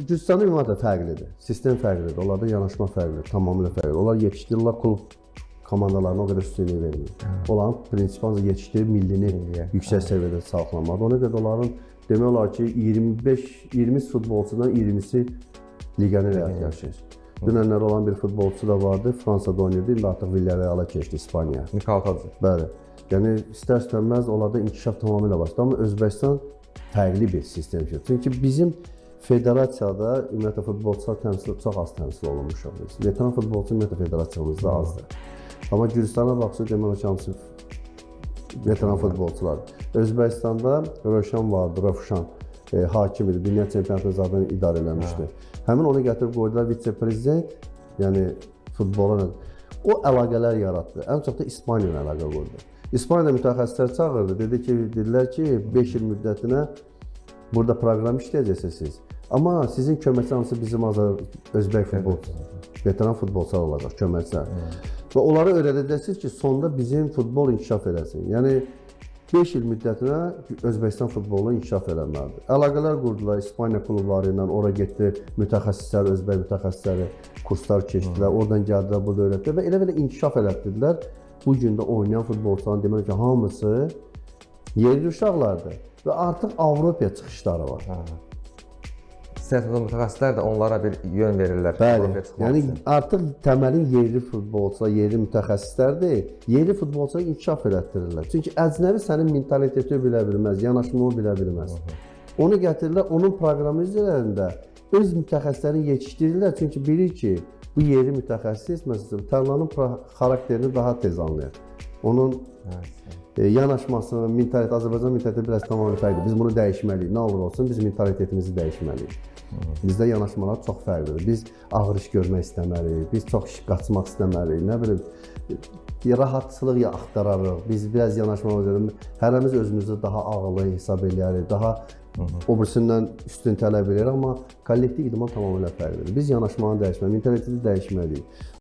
Gürcüstanın ümumiyyətlə fərqlidir. Sistem fərqlidir. Onlarda yanaşma fərqlidir. Tamamilə fərqlidir. Onlar yetişdirirlər klub komandalarına o qədər üstünlük vermir. Onların prinsipi ancaq yetişdirib millini yüksək səviyyədə saxlamalıdır. Ona görə onların demək olar ki 20 futbolçudan 20'si legioner həyat yaşayır. Dünənlər olan bir futbolçu da vardı. Fransada oynayırdı. İndi artıq Villarreal'a keçdi İspaniya. Mikal Tadze. Bəli. Yəni istər-istəməz onlarda inkişaf tamamilə başladı. Amma Özbəkistan fərqli bir sistem ki. Çünki bizim federasiyada ümumiyyətlə futbolçular çox az təmsil olunmuşuq biz. Veteran futbolçu ümumiyyətlə federasiyamızda azdır. Amma Gürcüstana baxsa demək olar ki, hamısı veteran futbolçular. Özbəkistanda Rövşan vardı, Rövşan hakim idi. Dünya çempionatını zaten idarə eləmişdi. Həmin onu gətirib qoydular vitse-prezident, yəni futbola. O əlaqələr yaratdı. Ən çox da İspaniya ilə əlaqə qurdu. İspaniyada mütəxəssislər çağırdı. Dedilər ki, 5 il müddətinə burada proqram işləyəcəksiniz siz. Amma sizin köməkçiniz bizim özbək futbolçular, veteran futbolçular olacaq, köməkçilər. Və onları öyrədəcəksiniz ki, sonda bizim futbol inkişaf eləsin. Yəni 5 il müddətinə Özbəkistan futboluna inkişaf eləməlidir. Əlaqələr qurdular İspaniya klubları ilə, ora getdi mütəxəssislər, özbək mütəxəssisləri kurslar keçdilər, oradan gəldilər, burada öyrətdilər və elə-belə inkişaf elətdirdilər. Bu gün də oynayan futbolçuların demək ki, hamısı yerli uşaqlardır və artıq Avropaya çıxışları var. Siyasətdə mütəxəssislər də onlara bir yön verirlər. Bəli, yəni artıq təməlin yerli futbolçular, yerli mütəxəssislərdir. Yerli futbolçuları inkişaf elətdirirlər. Çünki əcnəbi sənin mentaliteti bilə bilməz, yanaşmanı bilə bilməz. Onu gətirirlər, onun proqramı üzərində öz mütəxəssislərini yetişdirirlər. Çünki bilir ki, bu yerli mütəxəssis məsələn tarlanın xarakterini daha tez anlayır. Onun yanaşmasını, mentalitet, Azərbaycan mentaliteti biraz tamamilə fərqlidir. Biz bunu dəyişməliyik. Nə olur olsun, biz mentalitetimizi dəyişməliyik. Bizdə yanaşmalar çox fərqlidir. Biz ağır iş görmək istəməliyik, biz çox iş qaçmaq istəməliyik. Nə bilim, rahatçılıq axtararıq. Biz biraz yanaşmamız lazım. Hərəmiz özümüzü daha ağıllı hesab edərik, daha o birisindən üstün tələb edirik, amma kollektiv idman tamamilə fərqlidir. Biz yanaşmanı dəyişməliyik, mentaliteti dəyişməliyik.